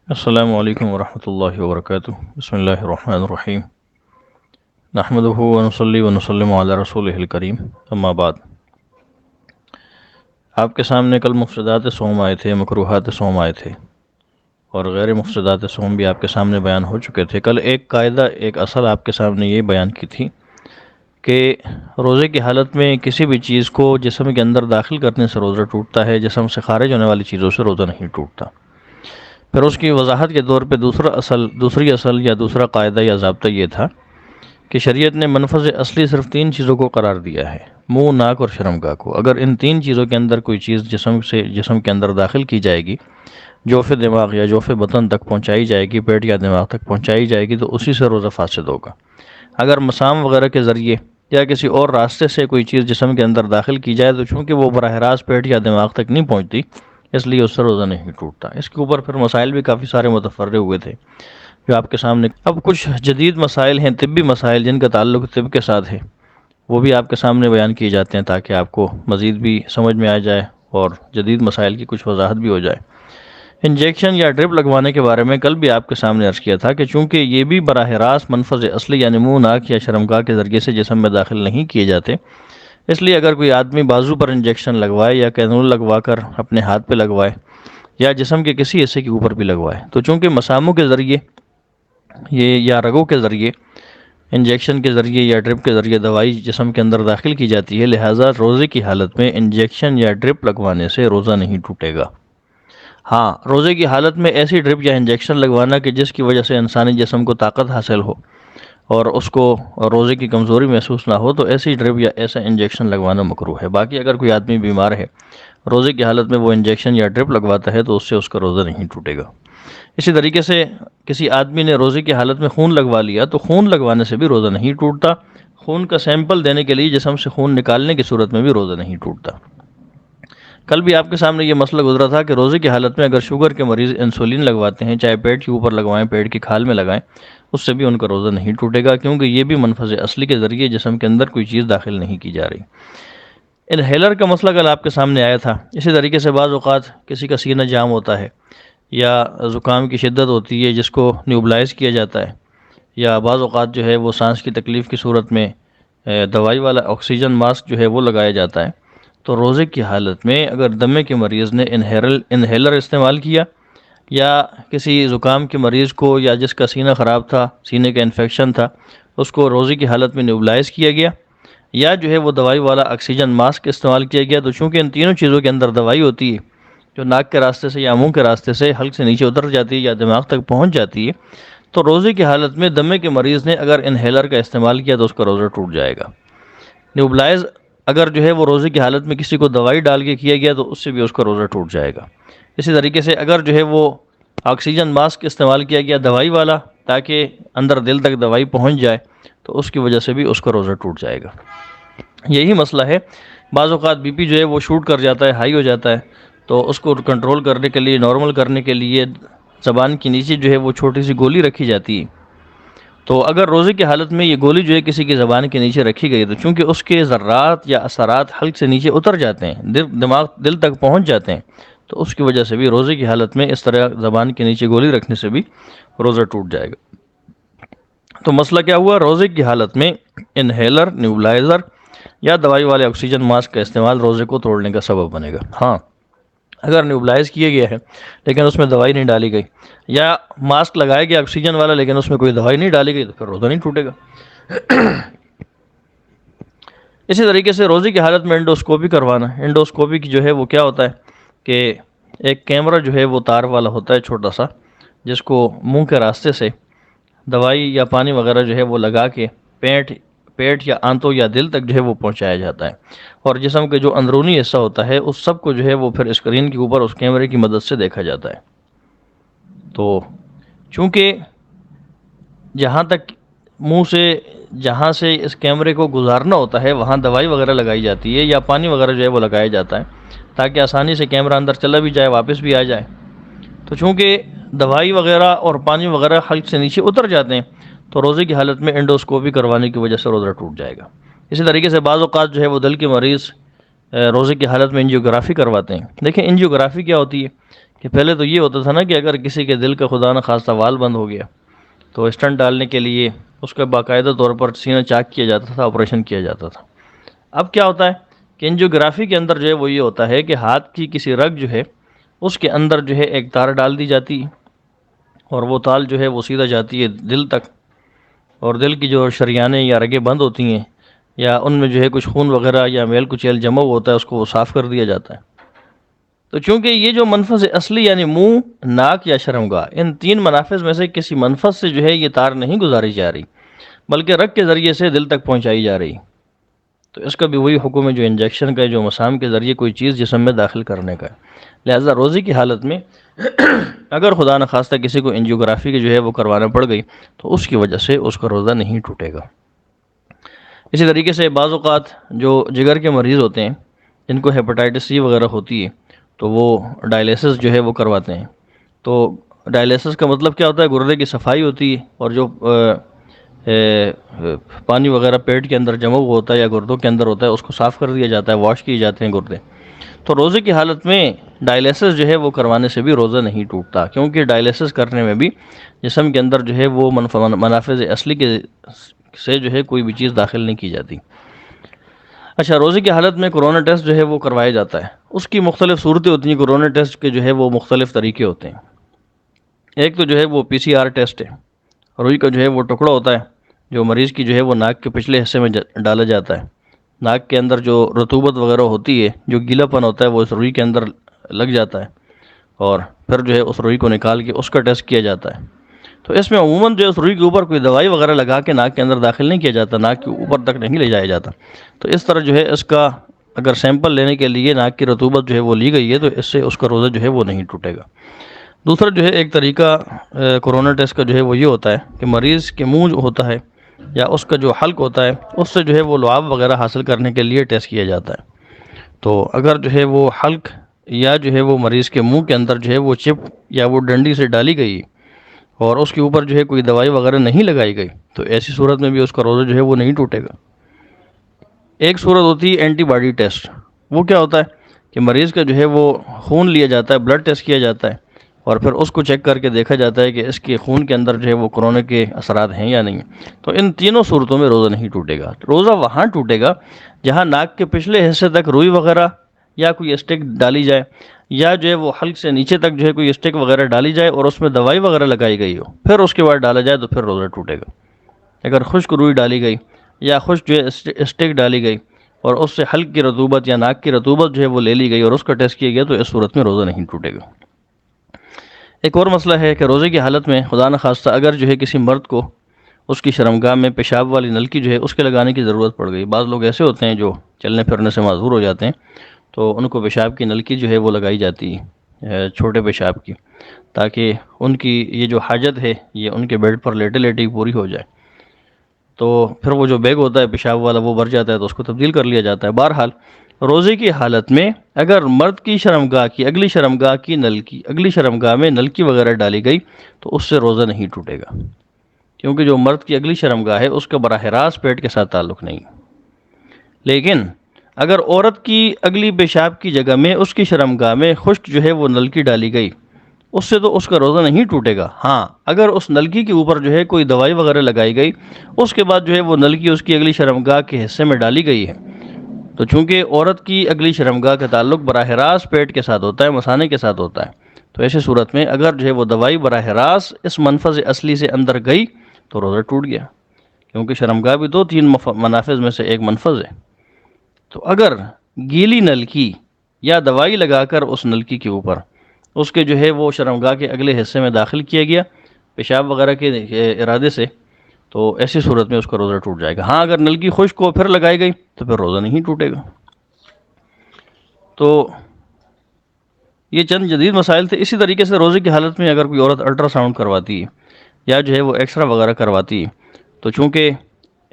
السلام علیکم ورحمۃ اللہ وبرکاتہ۔ بسم اللہ الرحمن الرحیم، نحمدہ ونصلی ونسلم علی رسولہ الکریم، اما بعد۔ آپ کے سامنے کل مفسدات صوم آئے تھے، مکروہات صوم آئے تھے، اور غیر مفسدات صوم بھی آپ کے سامنے بیان ہو چکے تھے۔ کل ایک قاعدہ، ایک اصل آپ کے سامنے یہ بیان کی تھی کہ روزے کی حالت میں کسی بھی چیز کو جسم کے اندر داخل کرنے سے روزہ ٹوٹتا ہے، جسم سے خارج ہونے والی چیزوں سے روزہ نہیں ٹوٹتا۔ پھر اس کی وضاحت کے طور پہ دوسری اصل یا دوسرا قاعدہ یا ضابطہ یہ تھا کہ شریعت نے منفذ اصلی صرف تین چیزوں کو قرار دیا ہے: منہ، ناک اور شرمگاہ کو۔ اگر ان تین چیزوں کے اندر کوئی چیز جسم کے اندر داخل کی جائے گی، جوف دماغ یا جوف بدن تک پہنچائی جائے گی، پیٹ یا دماغ تک پہنچائی جائے گی، تو اسی سے روزہ فاسد ہوگا۔ اگر مسام وغیرہ کے ذریعے یا کسی اور راستے سے کوئی چیز جسم کے اندر داخل کی جائے تو چونکہ وہ براہ راست پیٹ یا دماغ تک نہیں پہنچتی، اس لیے اس سے روزہ نہیں ٹوٹتا۔ اس کے اوپر پھر مسائل بھی کافی سارے متفرع ہوئے تھے جو آپ کے سامنے۔ اب کچھ جدید مسائل ہیں، طبی مسائل، جن کا تعلق طب کے ساتھ ہے، وہ بھی آپ کے سامنے بیان کیے جاتے ہیں تاکہ آپ کو مزید بھی سمجھ میں آ جائے اور جدید مسائل کی کچھ وضاحت بھی ہو جائے۔ انجیکشن یا ڈرپ لگوانے کے بارے میں کل بھی آپ کے سامنے عرض کیا تھا کہ چونکہ یہ بھی براہ راست منفذ اصلی یعنی منہ، ناک یا شرمگاہ کے ذریعے سے جسم میں داخل نہیں کیے جاتے، اس لیے اگر کوئی آدمی بازو پر انجیکشن لگوائے یا کینول لگوا کر اپنے ہاتھ پہ لگوائے یا جسم کے کسی حصے کے اوپر بھی لگوائے، تو چونکہ مساموں کے ذریعے یہ یا رگوں کے ذریعے انجیکشن کے ذریعے یا ڈرپ کے ذریعے دوائی جسم کے اندر داخل کی جاتی ہے، لہٰذا روزے کی حالت میں انجیکشن یا ڈرپ لگوانے سے روزہ نہیں ٹوٹے گا۔ ہاں، روزے کی حالت میں ایسی ڈرپ یا انجیکشن لگوانا کہ جس کی وجہ سے انسانی جسم کو طاقت حاصل ہو اور اس کو روزے کی کمزوری محسوس نہ ہو، تو ایسی ڈرپ یا ایسا انجیکشن لگوانا مکروہ ہے۔ باقی اگر کوئی آدمی بیمار ہے، روزے کی حالت میں وہ انجیکشن یا ڈرپ لگواتا ہے تو اس سے اس کا روزہ نہیں ٹوٹے گا۔ اسی طریقے سے کسی آدمی نے روزے کی حالت میں خون لگوا لیا تو خون لگوانے سے بھی روزہ نہیں ٹوٹتا۔ خون کا سیمپل دینے کے لیے جسم سے خون نکالنے کی صورت میں بھی روزہ نہیں ٹوٹتا۔ کل بھی آپ کے سامنے یہ مسئلہ گزرا تھا کہ روزے کی حالت میں اگر شوگر کے مریض انسولین لگواتے ہیں، چاہے پیٹ کے اوپر لگوائیں، پیٹ کی کھال میں لگائیں، اس سے بھی ان کا روزہ نہیں ٹوٹے گا، کیونکہ یہ بھی منفذ اصلی کے ذریعے جسم کے اندر کوئی چیز داخل نہیں کی جا رہی۔ انہیلر کا مسئلہ کل آپ کے سامنے آیا تھا۔ اسی طریقے سے بعض اوقات کسی کا سینہ جام ہوتا ہے یا زکام کی شدت ہوتی ہے جس کو نیوبلائز کیا جاتا ہے، یا بعض اوقات جو ہے وہ سانس کی تکلیف کی صورت میں دوائی والا آکسیجن ماسک جو ہے وہ لگایا جاتا ہے، تو روزے کی حالت میں اگر دمے کے مریض نے انہیلر استعمال کیا، یا کسی زکام کے مریض کو یا جس کا سینہ خراب تھا، سینے کا انفیکشن تھا، اس کو روزے کی حالت میں نیوبلائز کیا گیا، یا جو ہے وہ دوائی والا آکسیجن ماسک استعمال کیا گیا، تو چونکہ ان تینوں چیزوں کے اندر دوائی ہوتی ہے جو ناک کے راستے سے یا منہ کے راستے سے حلق سے نیچے اتر جاتی ہے یا دماغ تک پہنچ جاتی ہے، تو روزے کی حالت میں دمے کے مریض نے اگر انہیلر کا استعمال کیا تو اس کا روزہ ٹوٹ جائے گا۔ نیوبلائز اگر جو ہے وہ روزے کی حالت میں کسی کو دوائی ڈال کے کیا گیا تو اس سے بھی اس کا روزہ ٹوٹ جائے گا۔ اسی طریقے سے اگر جو ہے وہ آکسیجن ماسک استعمال کیا گیا دوائی والا تاکہ اندر دل تک دوائی پہنچ جائے، تو اس کی وجہ سے بھی اس کا روزہ ٹوٹ جائے گا۔ یہی مسئلہ ہے، بعض اوقات بی پی جو ہے وہ شوٹ کر جاتا ہے، ہائی ہو جاتا ہے، تو اس کو کنٹرول کرنے کے لیے، نارمل کرنے کے لیے زبان کے نیچے جو ہے وہ چھوٹی سی گولی رکھی جاتی ہے، تو اگر روزے کی حالت میں یہ گولی جو ہے کسی کی زبان کے نیچے رکھی گئی تو چونکہ اس کے ذرات یا اثرات حلق سے نیچے اتر جاتے ہیں، دل تک پہنچ جاتے ہیں، تو اس کی وجہ سے بھی روزے کی حالت میں اس طرح زبان کے نیچے گولی رکھنے سے بھی روزہ ٹوٹ جائے گا۔ تو مسئلہ کیا ہوا؟ روزے کی حالت میں انہیلر، نیوبلائزر یا دوائی والے آکسیجن ماسک کا استعمال روزے کو توڑنے کا سبب بنے گا۔ ہاں، اگر نیوبلائز کیا گیا ہے لیکن اس میں دوائی نہیں ڈالی گئی، یا ماسک لگایا گیا آکسیجن والا لیکن اس میں کوئی دوائی نہیں ڈالی گئی، تو پھر روزہ نہیں ٹوٹے گا۔ اسی طریقے سے روزے کی حالت میں انڈوسکوپی کروانا، انڈوسکوپی کی جو ہے وہ کیا ہوتا ہے کہ ایک کیمرہ جو ہے وہ تار والا ہوتا ہے چھوٹا سا، جس کو منہ کے راستے سے دوائی یا پانی وغیرہ جو ہے وہ لگا کے پیٹ یا آنتوں یا دل تک جو ہے وہ پہنچایا جاتا ہے، اور جسم کے جو اندرونی حصہ ہوتا ہے اس سب کو جو ہے وہ پھر اسکرین کے اوپر اس کیمرے کی مدد سے دیکھا جاتا ہے۔ تو چونکہ جہاں تک منہ سے، جہاں سے اس کیمرے کو گزارنا ہوتا ہے وہاں دوائی وغیرہ لگائی جاتی ہے یا پانی وغیرہ جو ہے وہ لگایا جاتا ہے تاکہ آسانی سے کیمرہ اندر چلا بھی جائے، واپس بھی آ جائے، تو چونکہ دوائی وغیرہ اور پانی وغیرہ حلق سے نیچے اتر جاتے ہیں تو روزے کی حالت میں انڈوسکوپی کروانے کی وجہ سے روزہ ٹوٹ جائے گا۔ اسی طریقے سے بعض اوقات جو ہے وہ دل کے مریض روزے کی حالت میں انجیوگرافی کرواتے ہیں۔ دیکھیں انجیوگرافی کیا ہوتی ہے کہ پہلے تو یہ ہوتا تھا نا کہ اگر کسی کے دل کا خدا نہ خواستہ وال بند ہو گیا تو اسٹنٹ ڈالنے کے لیے اس کا باقاعدہ طور پر سینہ چاک کیا جاتا تھا، آپریشن کیا جاتا تھا۔ اب کیا ہوتا ہے کہ انجیوگرافی کے اندر جو ہے وہ یہ ہوتا ہے کہ ہاتھ کی کسی رگ جو ہے اس کے اندر جو ہے ایک تار ڈال دی جاتی ہے، اور وہ تال جو ہے وہ سیدھا جاتی ہے دل تک، اور دل کی جو شریانیں یا رگیں بند ہوتی ہیں یا ان میں جو ہے کچھ خون وغیرہ یا میل کچیل جمع ہوتا ہے اس کو وہ صاف کر دیا جاتا ہے۔ تو چونکہ یہ جو منفذ اصلی یعنی منہ، ناک یا شرمگاہ، ان تین منافذ میں سے کسی منفذ سے جو ہے یہ تار نہیں گزاری جا رہی بلکہ رگ کے ذریعے سے دل تک پہنچائی جا رہی، تو اس کا بھی وہی حکم ہے جو انجیکشن کا ہے، جو مسام کے ذریعے کوئی چیز جسم میں داخل کرنے کا ہے۔ لہٰذا روزے کی حالت میں اگر خدا نخواستہ کسی کو انجیوگرافی کی جو ہے وہ کروانا پڑ گئی تو اس کی وجہ سے اس کا روزہ نہیں ٹوٹے گا۔ اسی طریقے سے بعض اوقات جو جگر کے مریض ہوتے ہیں جن کو ہیپاٹائٹس سی وغیرہ ہوتی ہے تو وہ ڈائلیسس جو ہے وہ کرواتے ہیں۔ تو ڈائلیسس کا مطلب کیا ہوتا ہے؟ گردے کی صفائی ہوتی ہے، اور جو پانی وغیرہ پیٹ کے اندر جمع ہوا ہوتا ہے یا گردوں کے اندر ہوتا ہے اس کو صاف کر دیا جاتا ہے، واش کیے جاتے ہیں گردے۔ تو روزے کی حالت میں ڈائلیسس جو ہے وہ کروانے سے بھی روزہ نہیں ٹوٹتا، کیونکہ ڈائلیسس کرنے میں بھی جسم کے اندر جو ہے وہ منافذ اصلی کے سے جو ہے کوئی بھی چیز داخل نہیں کی جاتی۔ اچھا، روزے کی حالت میں کورونا ٹیسٹ جو ہے وہ کروایا جاتا ہے۔ اس کی مختلف صورتیں ہوتی ہیں، کورونا ٹیسٹ کے جو ہے وہ مختلف طریقے ہوتے ہیں۔ ایک تو جو ہے وہ PCR ٹیسٹ ہے، روئی کا جو ہے وہ ٹکڑا ہوتا ہے جو مریض کی جو ہے وہ ناک کے پچھلے حصے میں ڈالا جاتا ہے۔ ناک کے اندر جو رطوبت وغیرہ ہوتی ہے، جو گیلا پن ہوتا ہے، وہ اس روئی کے اندر لگ جاتا ہے، اور پھر جو ہے اس روئی کو نکال کے اس کا ٹیسٹ کیا جاتا ہے۔ تو اس میں عموماً جو ہے اس روئی کے اوپر کوئی دوائی وغیرہ لگا کے ناک کے اندر داخل نہیں کیا جاتا، ناک کے اوپر تک نہیں لے جایا جاتا۔ تو اس طرح جو ہے اس کا اگر سیمپل لینے کے لیے ناک کی رطوبت جو ہے وہ لی گئی ہے تو اس سے اس کا روزہ جو ہے وہ نہیں ٹوٹے گا۔ دوسرا جو ہے ایک طریقہ کورونا ٹیسٹ کا جو ہے وہ یہ ہوتا ہے کہ مریض کے منہ جو ہوتا ہے یا اس کا جو حلق ہوتا ہے اس سے جو ہے وہ لعاب وغیرہ حاصل کرنے کے لیے ٹیسٹ کیا جاتا ہے۔ تو اگر جو ہے وہ حلق یا جو ہے وہ مریض کے منہ کے اندر جو ہے وہ چپ یا وہ ڈنڈی سے ڈالی گئی اور اس کے اوپر جو ہے کوئی دوائی وغیرہ نہیں لگائی گئی تو ایسی صورت میں بھی اس کا روزہ جو ہے وہ نہیں ٹوٹے گا۔ ایک صورت ہوتی ہے اینٹی باڈی ٹیسٹ۔ وہ کیا ہوتا ہے کہ مریض کا جو ہے وہ خون لیا جاتا ہے، بلڈ ٹیسٹ کیا جاتا ہے، اور پھر اس کو چیک کر کے دیکھا جاتا ہے کہ اس کے خون کے اندر جو ہے وہ کورونا کے اثرات ہیں یا نہیں۔ تو ان تینوں صورتوں میں روزہ نہیں ٹوٹے گا۔ روزہ وہاں ٹوٹے گا جہاں ناک کے پچھلے حصے تک روئی وغیرہ یا کوئی اسٹک ڈالی جائے، یا جو ہے وہ حلق سے نیچے تک جو ہے کوئی اسٹک وغیرہ ڈالی جائے اور اس میں دوائی وغیرہ لگائی گئی ہو، پھر اس کے بعد ڈالا جائے تو پھر روزہ ٹوٹے گا۔ اگر خشک روئی ڈالی گئی یا خشک جو ہے اسٹک ڈالی گئی اور اس سے حلق کی رطوبت یا ناک کی رطوبت جو ہے وہ لے لی گئی اور اس کا ٹیسٹ کیا گیا تو اس صورت میں روزہ نہیں ٹوٹے گا۔ ایک اور مسئلہ ہے کہ روزے کی حالت میں خدا نخواستہ اگر جو ہے کسی مرد کو اس کی شرمگاہ میں پیشاب والی نلکی جو ہے اس کے لگانے کی ضرورت پڑ گئی، بعض لوگ ایسے ہوتے ہیں جو چلنے پھرنے سے معذور ہو جاتے ہیں تو ان کو پیشاب کی نلکی جو ہے وہ لگائی جاتی ہے، چھوٹے پیشاب کی، تاکہ ان کی یہ جو حاجت ہے یہ ان کے بیڈ پر لیٹے لیٹے ہی پوری ہو جائے۔ تو پھر وہ جو بیگ ہوتا ہے پیشاب والا وہ بھر جاتا ہے تو اس کو تبدیل کر لیا جاتا ہے۔ بہرحال روزے کی حالت میں اگر مرد کی شرمگاہ کی اگلی شرمگاہ میں نلکی وغیرہ ڈالی گئی تو اس سے روزہ نہیں ٹوٹے گا، کیونکہ جو مرد کی اگلی شرمگاہ ہے اس کا براہ راست پیٹ کے ساتھ تعلق نہیں۔ لیکن اگر عورت کی اگلی پیشاب کی جگہ میں اس کی شرمگاہ میں خشک جو ہے وہ نلکی ڈالی گئی اس سے تو اس کا روزہ نہیں ٹوٹے گا۔ ہاں، اگر اس نلکی کے اوپر جو ہے کوئی دوائی وغیرہ لگائی گئی، اس کے بعد جو ہے وہ نلکی اس کی اگلی شرمگاہ کے حصے میں ڈالی گئی ہے، تو چونکہ عورت کی اگلی شرمگاہ کا تعلق براہ راست پیٹ کے ساتھ ہوتا ہے، مثانے کے ساتھ ہوتا ہے، تو ایسی صورت میں اگر جو ہے وہ دوائی براہ راست اس منفذ اصلی سے اندر گئی تو روزہ ٹوٹ گیا، کیونکہ شرمگاہ بھی تو تین منافذ میں سے ایک منفذ ہے۔ تو اگر گیلی نلکی یا دوائی لگا کر اس نلکی کے اوپر اس کے جو ہے وہ شرمگاہ کے اگلے حصے میں داخل کیا گیا پیشاب وغیرہ کے ارادے سے، تو ایسی صورت میں اس کا روزہ ٹوٹ جائے گا۔ ہاں، اگر نلکی خشک کو پھر لگائی گئی تو پھر روزہ نہیں ٹوٹے گا۔ تو یہ چند جدید مسائل تھے۔ اسی طریقے سے روزے کی حالت میں اگر کوئی عورت الٹرا ساؤنڈ کرواتی ہے یا جو ہے وہ ایکس رے وغیرہ کرواتی ہے تو چونکہ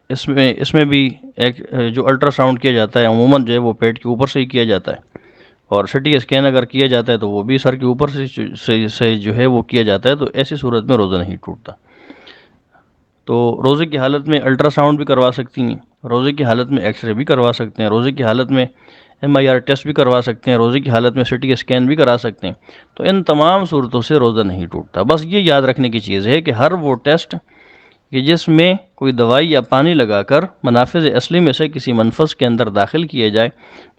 اس میں بھی ایک جو الٹرا ساؤنڈ کیا جاتا ہے عموماً جو ہے وہ پیٹ کے اوپر سے ہی کیا جاتا ہے، اور سی ٹی اسکین اگر کیا جاتا ہے تو وہ بھی سر کے اوپر سے جو ہے وہ کیا جاتا ہے، تو ایسی صورت میں روزہ نہیں ٹوٹتا۔ تو روزے کی حالت میں الٹرا ساؤنڈ بھی کروا سکتی ہیں، روزے کی حالت میں ایکس رے بھی کروا سکتے ہیں، روزے کی حالت میں MIR ٹیسٹ بھی کروا سکتے ہیں، روزے کی حالت میں CT اسکین بھی کرا سکتے ہیں، تو ان تمام صورتوں سے روزہ نہیں ٹوٹتا۔ بس یہ یاد رکھنے کی چیز ہے کہ ہر وہ ٹیسٹ کہ جس میں کوئی دوائی یا پانی لگا کر منافذ اصلی میں سے کسی منفذ کے اندر داخل کیے جائے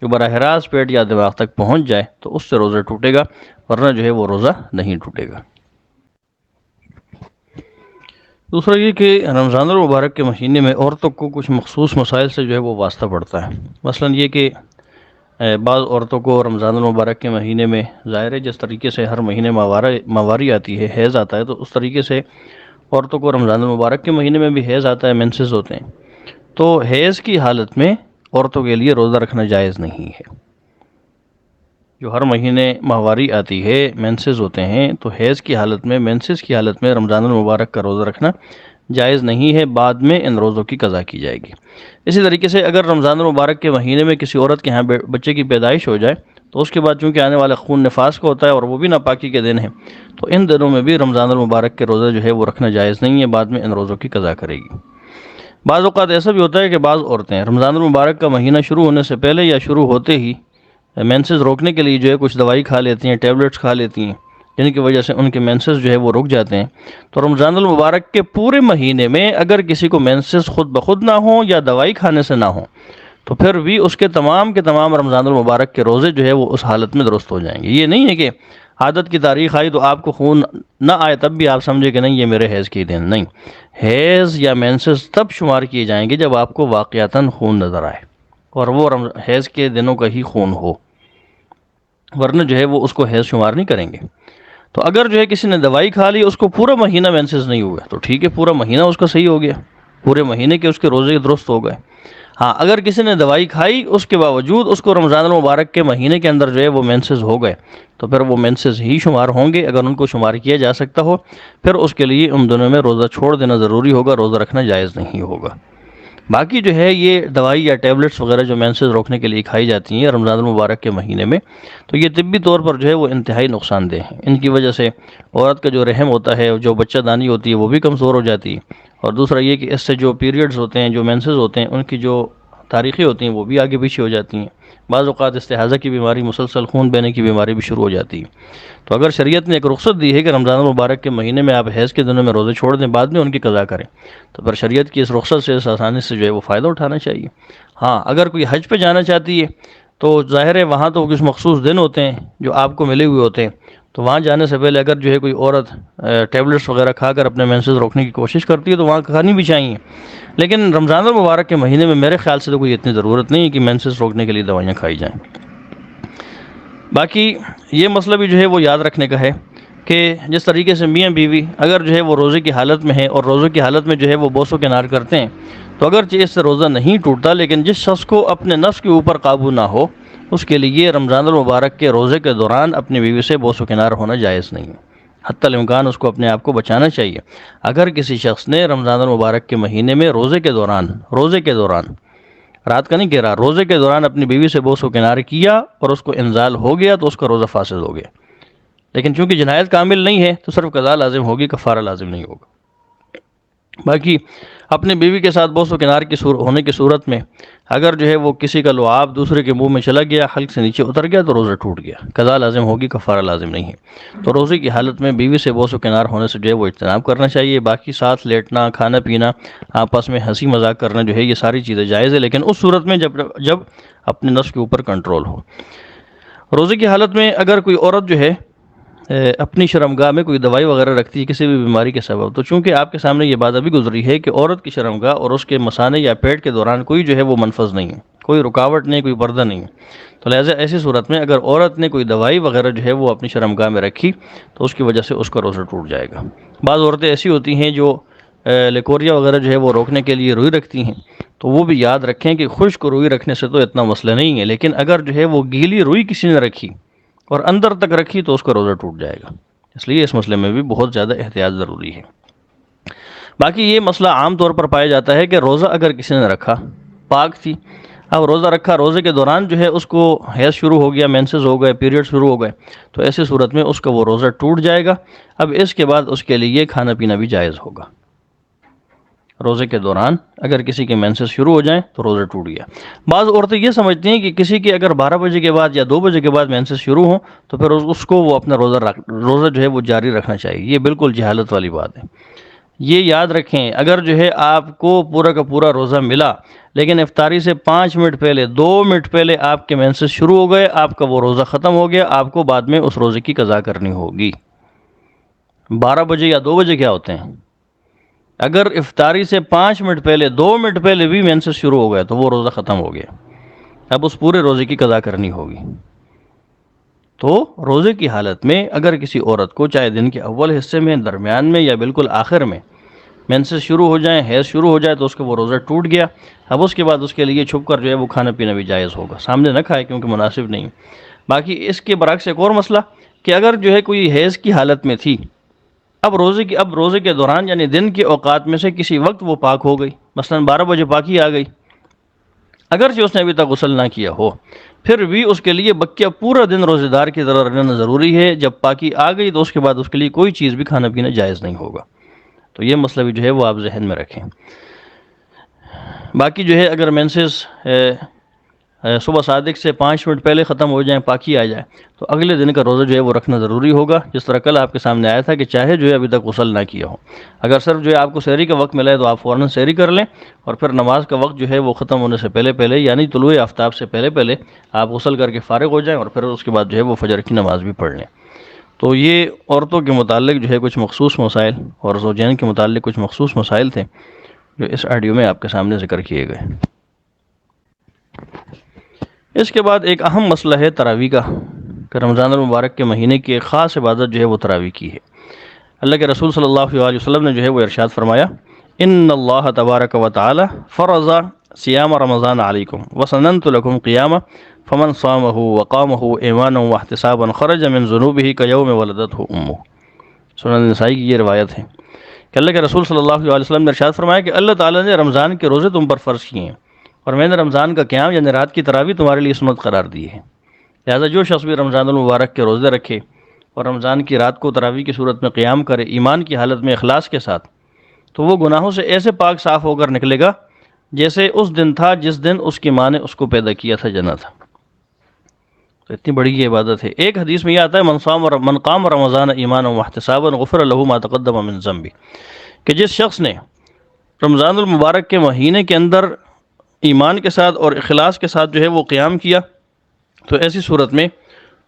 جو براہ راست پیٹ یا دماغ تک پہنچ جائے تو اس سے روزہ ٹوٹے گا، ورنہ جو ہے وہ روزہ نہیں ٹوٹے گا۔ دوسرا یہ کہ رمضان المبارک کے مہینے میں عورتوں کو کچھ مخصوص مسائل سے جو ہے وہ واسطہ پڑتا ہے۔ مثلا یہ کہ بعض عورتوں کو رمضان المبارک کے مہینے میں ظاہر ہے جس طریقے سے ہر مہینے ماواری آتی ہے، حیض آتا ہے، تو اس طریقے سے عورتوں کو رمضان المبارک کے مہینے میں بھی حیض آتا ہے، مینسز ہوتے ہیں۔ تو حیض کی حالت میں عورتوں کے لیے روزہ رکھنا جائز نہیں ہے۔ جو ہر مہینے ماہواری آتی ہے، مینسز ہوتے ہیں، تو حیض کی حالت میں، مینسز کی حالت میں رمضان المبارک کا روزہ رکھنا جائز نہیں ہے، بعد میں ان روزوں کی قضا کی جائے گی۔ اسی طریقے سے اگر رمضان المبارک کے مہینے میں کسی عورت کے ہاں بچے کی پیدائش ہو جائے تو اس کے بعد چونکہ آنے والا خون نفاس کا ہوتا ہے اور وہ بھی ناپاکی کے دن ہے، تو ان دنوں میں بھی رمضان المبارک کے روزہ جو ہے وہ رکھنا جائز نہیں ہے، بعد میں ان روزوں کی قضا کرے گی۔ بعض اوقات ایسا بھی ہوتا ہے کہ بعض عورتیں رمضان المبارک کا مہینہ شروع ہونے سے پہلے یا شروع ہوتے ہی مینسز روکنے کے لیے جو ہے کچھ دوائی کھا لیتی ہیں، ٹیبلٹس کھا لیتی ہیں، جن کی وجہ سے ان کے مینسز جو ہے وہ رک جاتے ہیں۔ تو رمضان المبارک کے پورے مہینے میں اگر کسی کو مینسز خود بخود نہ ہوں یا دوائی کھانے سے نہ ہوں تو پھر بھی اس کے تمام رمضان المبارک کے روزے جو ہے وہ اس حالت میں درست ہو جائیں گے۔ یہ نہیں ہے کہ عادت کی تاریخ آئی تو آپ کو خون نہ آئے تب بھی آپ سمجھے کہ نہیں یہ میرے حیض کے دن، نہیں، حیض یا مینسز تب شمار کیے جائیں گے جب آپ کو واقعتاً خون نظر آئے اور وہ حیض کے دنوں کا ہی خون ہو، ورنہ جو ہے وہ اس کو حیض شمار نہیں کریں گے۔ تو اگر جو ہے کسی نے دوائی کھا لی، اس کو پورا مہینہ مینسز نہیں ہوئے تو ٹھیک ہے، پورا مہینہ اس کا صحیح ہو گیا، پورے مہینے کے اس کے روزے درست ہو گئے۔ ہاں، اگر کسی نے دوائی کھائی اس کے باوجود اس کو رمضان المبارک کے مہینے کے اندر جو ہے وہ مینسز ہو گئے تو پھر وہ مینسز ہی شمار ہوں گے۔ اگر ان کو شمار کیا جا سکتا ہو پھر اس کے لیے ان دنوں میں روزہ چھوڑ دینا ضروری ہوگا، روزہ رکھنا جائز نہیں ہوگا۔ باقی جو ہے یہ دوائی یا ٹیبلٹس وغیرہ جو مینسز روکنے کے لیے کھائی جاتی ہیں رمضان المبارک کے مہینے میں، تو یہ طبی طور پر جو ہے وہ انتہائی نقصان دہ ہیں۔ ان کی وجہ سے عورت کا جو رحم ہوتا ہے، جو بچہ دانی ہوتی ہے، وہ بھی کمزور ہو جاتی ہے، اور دوسرا یہ کہ اس سے جو پیریڈز ہوتے ہیں، جو مینسز ہوتے ہیں، ان کی جو تاریخیں ہوتی ہیں وہ بھی آگے پیچھے ہو جاتی ہیں۔ بعض اوقات استحاضہ کی بیماری، مسلسل خون بہنے کی بیماری بھی شروع ہو جاتی ہے۔ تو اگر شریعت نے ایک رخصت دی ہے کہ رمضان المبارک کے مہینے میں آپ حیض کے دنوں میں روزے چھوڑ دیں، بعد میں ان کی قضا کریں، تو پھر شریعت کی اس رخصت سے، اس آسانی سے جو ہے وہ فائدہ اٹھانا چاہیے۔ ہاں، اگر کوئی حج پہ جانا چاہتی ہے تو ظاہر ہے وہاں تو کچھ مخصوص دن ہوتے ہیں جو آپ کو ملے ہوئے ہوتے ہیں، تو وہاں جانے سے پہلے اگر جو ہے کوئی عورت ٹیبلٹس وغیرہ کھا کر اپنے مینسز روکنے کی کوشش کرتی ہے تو وہاں کھانی بھی چاہیے، لیکن رمضان المبارک کے مہینے میں میرے خیال سے تو کوئی اتنی ضرورت نہیں ہے کہ مینسز روکنے کے لیے دوائیاں کھائی جائیں۔ باقی یہ مسئلہ بھی جو ہے وہ یاد رکھنے کا ہے کہ جس طریقے سے میاں بیوی اگر جو ہے وہ روزے کی حالت میں ہے اور روزے کی حالت میں جو ہے وہ بوس و کنار کرتے ہیں تو اگرچہ اس سے روزہ نہیں ٹوٹتا، لیکن جس شخص کو اپنے نفس کے اوپر قابو نہ ہو اس کے لیے رمضان المبارک کے روزے کے دوران اپنی بیوی سے بوس و کنار ہونا جائز نہیں ہے۔ حتی الامکان اس کو اپنے آپ کو بچانا چاہیے۔ اگر کسی شخص نے رمضان المبارک کے مہینے میں روزے کے دوران رات کا نہیں کہہ رہا، روزے کے دوران اپنی بیوی سے بوس و کنار کیا اور اس کو انزال ہو گیا تو اس کا روزہ فاسد ہو گیا، لیکن چونکہ جنایت کامل نہیں ہے تو صرف قضا لازم ہوگی، کفارہ لازم نہیں ہوگا۔ باقی اپنے بیوی کے ساتھ بوس و کنار کی ہونے کی صورت میں اگر جو ہے وہ کسی کا لعاب دوسرے کے منہ میں چلا گیا، حلق سے نیچے اتر گیا تو روزہ ٹوٹ گیا، قضا لازم ہوگی، کفارہ لازم نہیں ہے۔ تو روزے کی حالت میں بیوی سے بوس و کنار ہونے سے جو ہے وہ اجتناب کرنا چاہیے۔ باقی ساتھ لیٹنا، کھانا پینا، آپس میں ہنسی مذاق کرنا جو ہے یہ ساری چیزیں جائز ہے، لیکن اس صورت میں جب اپنے نفس کے اوپر کنٹرول ہو۔ روزے کی حالت میں اگر کوئی عورت جو ہے اپنی شرمگاہ میں کوئی دوائی وغیرہ رکھتی ہے کسی بھی بیماری کے سبب، تو چونکہ آپ کے سامنے یہ بات ابھی گزری ہے کہ عورت کی شرمگاہ اور اس کے مثانے یا پیٹ کے دوران کوئی جو ہے وہ منفذ نہیں ہے، کوئی رکاوٹ نہیں، کوئی پردہ نہیں ہے، تو لہٰذا ایسی صورت میں اگر عورت نے کوئی دوائی وغیرہ جو ہے وہ اپنی شرمگاہ میں رکھی تو اس کی وجہ سے اس کا روزہ ٹوٹ جائے گا۔ بعض عورتیں ایسی ہوتی ہیں جو لیکوریا وغیرہ جو ہے وہ روکنے کے لیے روئی رکھتی ہیں، تو وہ بھی یاد رکھیں کہ خشک روئی رکھنے سے تو اتنا مسئلہ نہیں ہے، لیکن اگر جو ہے وہ گیلی روئی کسی نے رکھی اور اندر تک رکھی تو اس کا روزہ ٹوٹ جائے گا، اس لیے اس مسئلے میں بھی بہت زیادہ احتیاط ضروری ہے۔ باقی یہ مسئلہ عام طور پر پایا جاتا ہے کہ روزہ اگر کسی نے رکھا، پاک تھی، اب روزہ رکھا، روزے کے دوران جو ہے اس کو حیض شروع ہو گیا، مینسز ہو گئے، پیریڈ شروع ہو گئے، تو ایسی صورت میں اس کا وہ روزہ ٹوٹ جائے گا۔ اب اس کے بعد اس کے لیے کھانا پینا بھی جائز ہوگا۔ روزے کے دوران اگر کسی کے مینسز شروع ہو جائیں تو روزہ ٹوٹ گیا۔ بعض عورتیں یہ سمجھتی ہیں کہ کسی کے اگر 12 بجے کے بعد یا 2 بجے کے بعد مینسز شروع ہوں تو پھر اس کو وہ اپنا روزہ جو ہے وہ جاری رکھنا چاہیے۔ یہ بالکل جہالت والی بات ہے۔ یہ یاد رکھیں، اگر جو ہے آپ کو پورا کا پورا روزہ ملا لیکن افطاری سے 5 منٹ پہلے 2 منٹ پہلے آپ کے مینسز شروع ہو گئے، آپ کا وہ روزہ ختم ہو گیا، آپ کو بعد میں اس روزے کی قضا کرنی ہوگی۔ 12 بجے یا 2 بجے کیا ہوتے ہیں؟ اگر افطاری سے 5 منٹ پہلے 2 منٹ پہلے بھی مینسز شروع ہو گئے تو وہ روزہ ختم ہو گیا، اب اس پورے روزے کی قضا کرنی ہوگی۔ تو روزے کی حالت میں اگر کسی عورت کو چاہے دن کے اول حصے میں، درمیان میں یا بالکل آخر میں مینسز شروع ہو جائیں، حیض شروع ہو جائے تو اس کا وہ روزہ ٹوٹ گیا۔ اب اس کے بعد اس کے لیے چھپ کر جو ہے وہ کھانا پینا بھی جائز ہوگا، سامنے نہ کھائے کیونکہ مناسب نہیں۔ باقی اس کے برعکس ایک اور مسئلہ کہ اگر جو ہے کوئی حیض کی حالت میں تھی، اب روزے کے دوران یعنی دن کے اوقات میں سے کسی وقت وہ پاک ہو گئی، مثلا 12 بجے پاکی آ گئی، اگرچہ اس نے ابھی تک غسل نہ کیا ہو، پھر بھی اس کے لیے بقیہ پورا دن روزے دار کی طرح رہنا ضروری ہے۔ جب پاکی آ گئی تو اس کے بعد اس کے لیے کوئی چیز بھی کھانا پینا جائز نہیں ہوگا۔ تو یہ مسئلہ بھی جو ہے وہ آپ ذہن میں رکھیں۔ باقی جو ہے اگر مینسز صبح صادق سے 5 منٹ پہلے ختم ہو جائیں، پاکی آ جائے، تو اگلے دن کا روزہ جو ہے وہ رکھنا ضروری ہوگا، جس طرح کل آپ کے سامنے آیا تھا کہ چاہے جو ہے ابھی تک غسل نہ کیا ہو، اگر صرف جو ہے آپ کو سحری کا وقت ملا ہے تو آپ فوراً سحری کر لیں، اور پھر نماز کا وقت جو ہے وہ ختم ہونے سے پہلے یعنی طلوع آفتاب سے پہلے آپ غسل کر کے فارغ ہو جائیں، اور پھر اس کے بعد جو ہے وہ فجر کی نماز بھی پڑھ لیں۔ تو یہ عورتوں کے متعلق جو ہے کچھ مخصوص مسائل اور زوجین کے متعلق کچھ مخصوص مسائل تھے جو اس آڈیو میں آپ کے سامنے ذکر کیے گئے۔ اس کے بعد ایک اہم مسئلہ ہے تراویح کا، کہ رمضان المبارک کے مہینے کی ایک خاص عبادت جو ہے وہ تراویح کی ہے۔ اللہ کے رسول صلی اللہ علیہ وسلم نے جو ہے وہ ارشاد فرمایا، ان اللہ تبارک و تعالی فرض صیام رمضان علیکم وسننت لکم قیامہ فمن صامہ وقامہ ایمانا واحتسابا خرج من ذنوبہ کیوم ولدتہ امہ۔ سنن نسائی کی یہ روایت ہے کہ اللہ کے رسول صلی اللہ علیہ وسلم نے ارشاد فرمایا کہ اللہ تعالیٰ نے رمضان کے روزے تم پر فرض کیے ہیں، اور میں نے رمضان کا قیام یعنی رات کی تراویح تمہارے لیے سنت قرار دی ہے۔ لہٰذا جو شخص بھی رمضان المبارک کے روزے رکھے اور رمضان کی رات کو تراویح کی صورت میں قیام کرے ایمان کی حالت میں اخلاص کے ساتھ، تو وہ گناہوں سے ایسے پاک صاف ہو کر نکلے گا جیسے اس دن تھا جس دن اس کی ماں نے اس کو پیدا کیا تھا، جنا تھا۔ تو اتنی بڑی یہ عبادت ہے۔ ایک حدیث میں یہ آتا ہے من قام رمضان ایمانا واحتسابا غفر له ما تقدم من ذنبہ، کہ جس شخص نے رمضان المبارک کے مہینے کے اندر ایمان کے ساتھ اور اخلاص کے ساتھ جو ہے وہ قیام کیا، تو ایسی صورت میں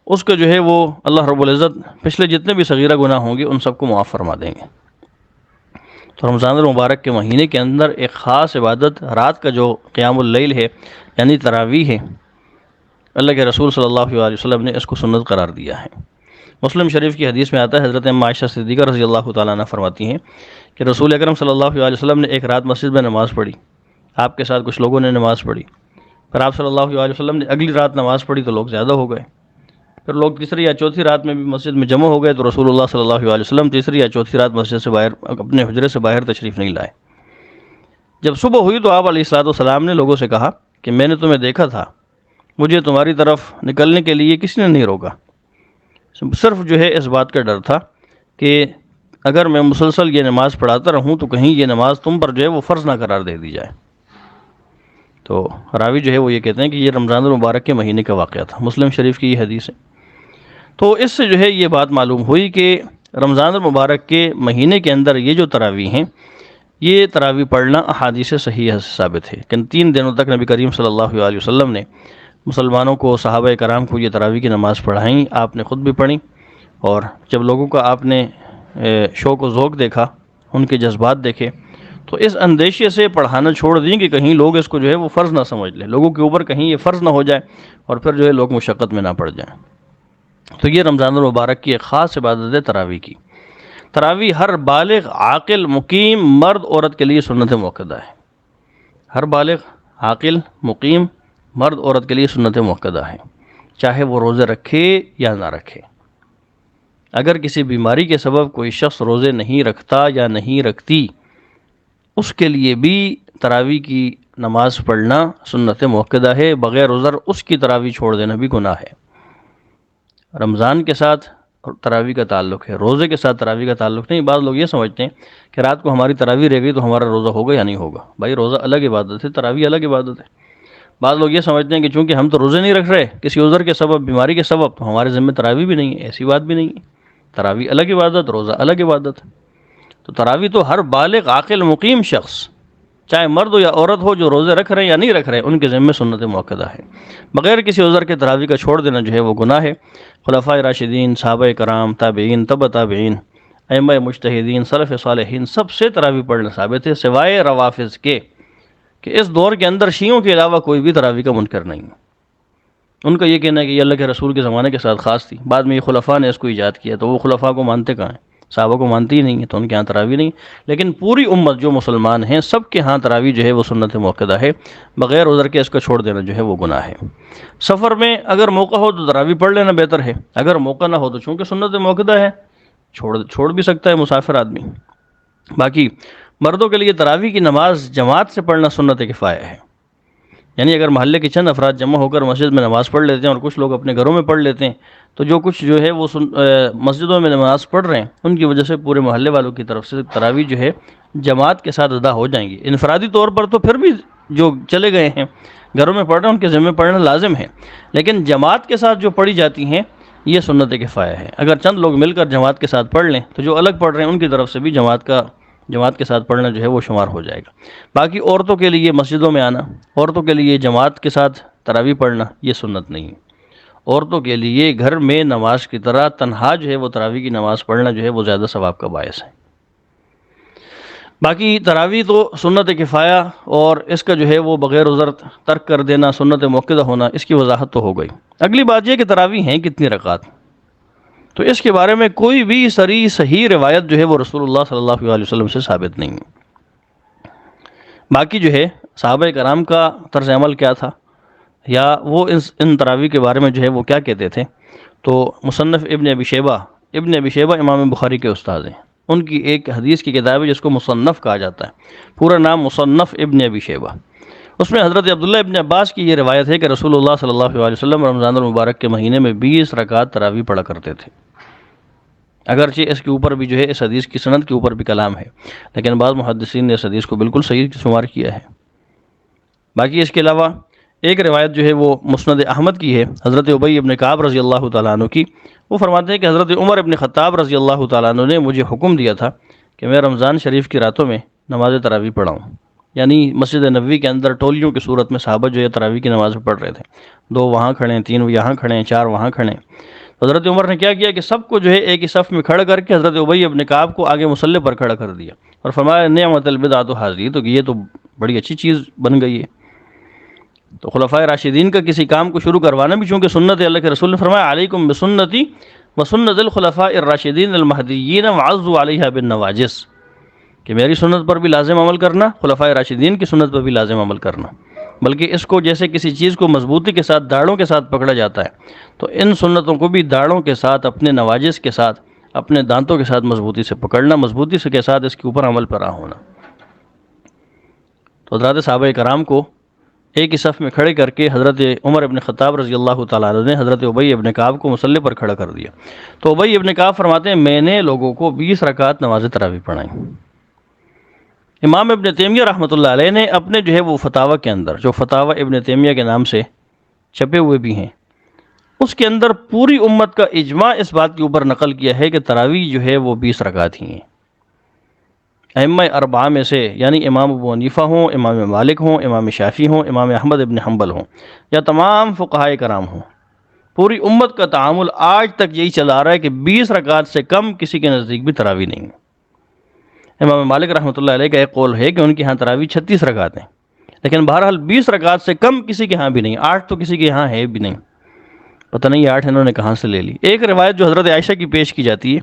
اس کا جو ہے وہ اللہ رب العزت پچھلے جتنے بھی صغیرہ گناہ ہوں گے ان سب کو معاف فرما دیں گے۔ تو رمضان المبارک کے مہینے کے اندر ایک خاص عبادت رات کا جو قیام اللیل ہے یعنی تراویح ہے، اللہ کے رسول صلی اللہ علیہ وسلم نے اس کو سنت قرار دیا ہے۔ مسلم شریف کی حدیث میں آتا ہے، حضرت ام عائشہ صدیقہ رضی اللہ تعالیٰ عنہ فرماتی ہیں کہ رسول اکرم صلی اللہ علیہ وسلم نے ایک رات مسجد میں نماز پڑھی، آپ کے ساتھ کچھ لوگوں نے نماز پڑھی، پھر آپ صلی اللہ علیہ وسلم نے اگلی رات نماز پڑھی تو لوگ زیادہ ہو گئے، پھر لوگ تیسری یا چوتھی رات میں بھی مسجد میں جمع ہو گئے، تو رسول اللہ صلی اللہ علیہ وسلم تیسری یا چوتھی رات مسجد سے باہر اپنے حجرے سے باہر تشریف نہیں لائے۔ جب صبح ہوئی تو آپ علیہ الصلوۃ والسلام نے لوگوں سے کہا کہ میں نے تمہیں دیکھا تھا، مجھے تمہاری طرف نکلنے کے لیے کسی نے نہیں روکا، صرف جو ہے اس بات کا ڈر تھا کہ اگر میں مسلسل یہ نماز پڑھاتا رہوں تو کہیں یہ نماز تم پر جو ہے وہ فرض نہ قرار دے دی جائے۔ تو راوی جو ہے وہ یہ کہتے ہیں کہ یہ رمضان المبارک کے مہینے کا واقعہ تھا، مسلم شریف کی یہ حدیث ہے۔ تو اس سے جو ہے یہ بات معلوم ہوئی کہ رمضان المبارک کے مہینے کے اندر یہ جو تراویح ہیں، یہ تراویح پڑھنا احادیث صحیح سے ثابت ہے کہ 3 دنوں تک نبی کریم صلی اللہ علیہ وسلم نے مسلمانوں کو، صحابہ کرام کو یہ تراویح کی نماز پڑھائیں، آپ نے خود بھی پڑھی، اور جب لوگوں کا آپ نے شوق و ذوق دیکھا، ان کے جذبات دیکھے، تو اس اندیشے سے پڑھانا چھوڑ دیں کہ کہیں لوگ اس کو جو ہے وہ فرض نہ سمجھ لیں، لوگوں کے اوپر کہیں یہ فرض نہ ہو جائے اور پھر جو ہے لوگ مشقت میں نہ پڑ جائیں۔ تو یہ رمضان المبارک کی ایک خاص عبادت ہے تراویح کی۔ تراویح ہر بالغ عاقل مقیم مرد عورت کے لیے سنت موقدہ ہے، ہر بالغ عاقل مقیم مرد عورت کے لیے سنت موقدہ ہے، چاہے وہ روزے رکھے یا نہ رکھے۔ اگر کسی بیماری کے سبب کوئی شخص روزے نہیں رکھتا یا نہیں رکھتی، اس کے لیے بھی تراویح کی نماز پڑھنا سنت موقدہ ہے، بغیر عذر اس کی تراویح چھوڑ دینا بھی گناہ ہے۔ رمضان کے ساتھ تراویح کا تعلق ہے، روزے کے ساتھ تراویح کا تعلق نہیں۔ بعض لوگ یہ سمجھتے ہیں کہ رات کو ہماری تراویح رہ گئی تو ہمارا روزہ ہوگا یا نہیں ہوگا۔ بھائی روزہ الگ عبادت ہے، تراویح الگ عبادت ہے۔ بعض لوگ یہ سمجھتے ہیں کہ چونکہ ہم تو روزے نہیں رکھ رہے کسی عذر کے سبب، بیماری کے سبب، تو ہمارے ذمہ تراویح بھی نہیں ہے۔ ایسی بات بھی نہیں ہے، تراویح الگ عبادت، روزہ الگ عبادت ہے۔ تو تراویح تو ہر بالغ عاقل مقیم شخص، چاہے مرد ہو یا عورت ہو، جو روزے رکھ رہے ہیں یا نہیں رکھ رہے، ان کے ذمہ سنت موقدہ ہے۔ بغیر کسی عذر کے تراویح کا چھوڑ دینا جو ہے وہ گناہ ہے۔ خلفائے راشدین، صحابہ کرام، تابعین، تبع تابعین، ائمہ مجتہدین، سلف صالحین، سب سے تراویح پڑھنا ثابت ہے، سوائے روافض کے، کہ اس دور کے اندر شیعوں کے علاوہ کوئی بھی تراویح کا منکر نہیں ہے۔ ان کا یہ کہنا ہے کہ یہ اللہ کے رسول کے زمانے کے ساتھ خاص تھی، بعد میں یہ خلفاء نے اس کو ایجاد کیا، تو وہ خلفاء کو مانتے کہاں ہیں؟ صحابہ کو مانتی ہی نہیں ہے، تو ان کے ہاں تراویح نہیں۔ لیکن پوری امت جو مسلمان ہیں، سب کے ہاں تراویح جو ہے وہ سنت موقدہ ہے، بغیر عذر کے اس کا چھوڑ دینا جو ہے وہ گناہ ہے۔ سفر میں اگر موقع ہو تو تراویح پڑھ لینا بہتر ہے، اگر موقع نہ ہو تو چونکہ سنت موقدہ ہے چھوڑ بھی سکتا ہے مسافر آدمی۔ باقی مردوں کے لیے تراویح کی نماز جماعت سے پڑھنا سنت کفایہ ہے، یعنی اگر محلے کے چند افراد جمع ہو کر مسجد میں نماز پڑھ لیتے ہیں اور کچھ لوگ اپنے گھروں میں پڑھ لیتے ہیں، تو جو کچھ جو ہے وہ مسجدوں میں نماز پڑھ رہے ہیں ان کی وجہ سے پورے محلے والوں کی طرف سے تراویح جو ہے جماعت کے ساتھ ادا ہو جائیں گی۔ انفرادی طور پر تو پھر بھی جو چلے گئے ہیں گھروں میں پڑھ رہے ہیں ان کے ذمہ پڑھنا لازم ہے، لیکن جماعت کے ساتھ جو پڑھی جاتی ہیں یہ سنت کفایہ ہے۔ اگر چند لوگ مل کر جماعت کے ساتھ پڑھ لیں تو جو الگ پڑھ رہے ہیں ان کی طرف سے بھی جماعت کے ساتھ پڑھنا جو ہے وہ شمار ہو جائے گا۔ باقی عورتوں کے لیے مسجدوں میں آنا، عورتوں کے لیے جماعت کے ساتھ تراویح پڑھنا یہ سنت نہیں ہے۔ عورتوں کے لیے گھر میں نماز کی طرح تنہا جو ہے وہ تراویح کی نماز پڑھنا جو ہے وہ زیادہ ثواب کا باعث ہے۔ باقی تراویح تو سنت کفایہ، اور اس کا جو ہے وہ بغیر عذر ترک کر دینا، سنت موقدہ ہونا، اس کی وضاحت تو ہو گئی۔ اگلی بات یہ کہ تراویح ہیں کتنی رکعات، تو اس کے بارے میں کوئی بھی صحیح روایت جو ہے وہ رسول اللہ صلی اللہ علیہ وسلم سے ثابت نہیں ہے۔ باقی جو ہے صحابہ کرام کا طرز عمل کیا تھا، یا وہ ان تراویح کے بارے میں جو ہے وہ کیا کہتے تھے، تو مصنف ابن ابی شیبہ امام بخاری کے استاد ہیں، ان کی ایک حدیث کی کتاب ہے جس کو مصنف کہا جاتا ہے، پورا نام مصنف ابن ابی شیبہ۔ اس میں حضرت عبداللہ ابن عباس کی یہ روایت ہے کہ رسول اللہ صلی اللہ علیہ وسلم رمضان المبارک کے مہینے میں 20 رکعات تراویح پڑھا کرتے تھے۔ اگرچہ اس کے اوپر بھی جو ہے اس حدیث کی سند کے اوپر بھی کلام ہے، لیکن بعض محدثین نے اس حدیث کو بالکل صحیح شمار کیا ہے۔ باقی اس کے علاوہ ایک روایت جو ہے وہ مسند احمد کی ہے، حضرت ابی ابن کعب رضی اللہ تعالیٰ عنہ کی۔ وہ فرماتے ہیں کہ حضرت عمر ابن خطاب رضی اللہ تعالیٰ عنہ نے مجھے حکم دیا تھا کہ میں رمضان شریف کی راتوں میں نماز تراویح پڑھاؤں، یعنی مسجد نبوی کے اندر ٹولیوں کی صورت میں صحابہ جو ہے تراویح کی نماز پڑھ رہے تھے، 2 وہاں کھڑے ہیں، 3 یہاں کھڑے ہیں، 4 وہاں کھڑے ہیں۔ حضرت عمر نے کیا کیا کہ سب کو جو ہے ایک ہی صف میں کھڑا کر کے حضرت ابی ابن کعب کو آگے مصلی پر کھڑا کر دیا اور فرمایا نعمت البدعۃ ھذہ، تو یہ تو بڑی اچھی چیز بن گئی ہے۔ تو خلفائے راشدین کا کسی کام کو شروع کروانا بھی چونکہ سنت ہے، اللہ کے رسول نے فرمایا علیکم بسنتی وسنت الخلفاء الراشدین المہدیین وعضوا علیہا بالنواجذ، کہ میری سنت پر بھی لازم عمل کرنا، خلفائے راشدین کی سنت پر بھی لازم عمل کرنا، بلکہ اس کو جیسے کسی چیز کو مضبوطی کے ساتھ داڑھوں کے ساتھ پکڑا جاتا ہے، تو ان سنتوں کو بھی داڑھوں کے ساتھ، اپنے نواجذ کے ساتھ، اپنے دانتوں کے ساتھ مضبوطی سے پکڑنا، مضبوطی سے کے ساتھ اس کے اوپر عمل پیرا ہونا۔ تو حضرات صحابہ کرام کو ایک ہی صف میں کھڑے کر کے حضرت عمر ابن خطاب رضی اللہ تعالیٰ عنہ نے حضرت ابی ابن کعب کو مصلی پر کھڑا کر دیا۔ تو ابی ابن کعب فرماتے ہیں میں نے لوگوں کو 20 رکعات نماز تراویح پڑھائیں۔ امام ابن تیمیہ رحمۃ اللہ علیہ نے اپنے جو ہے وہ فتاوی کے اندر، جو فتاوی ابن تیمیہ کے نام سے چھپے ہوئے بھی ہیں، اس کے اندر پوری امت کا اجماع اس بات کے اوپر نقل کیا ہے کہ تراویح جو ہے وہ 20 رکعات ہی ہیں۔ ائمہ اربعہ میں سے، یعنی امام ابو حنیفہ ہوں، امام مالک ہوں، امام شافعی ہوں، امام احمد ابن حنبل ہوں، یا تمام فقہائے کرام ہوں، پوری امت کا تعامل آج تک یہی چلا آ رہا ہے کہ 20 رکعات سے کم کسی کے نزدیک بھی تراویح نہیں ہے۔ امام مالک رحمۃ اللہ علیہ کا ایک قول ہے کہ ان کے ہاں تراویح 36 رکعات ہیں، لیکن بہرحال 20 رکعات سے کم کسی کے ہاں بھی نہیں، 8 تو کسی کے ہاں ہے بھی نہیں، پتہ نہیں 8 انہوں نے کہاں سے لے لی۔ ایک روایت جو حضرت عائشہ کی پیش کی جاتی ہے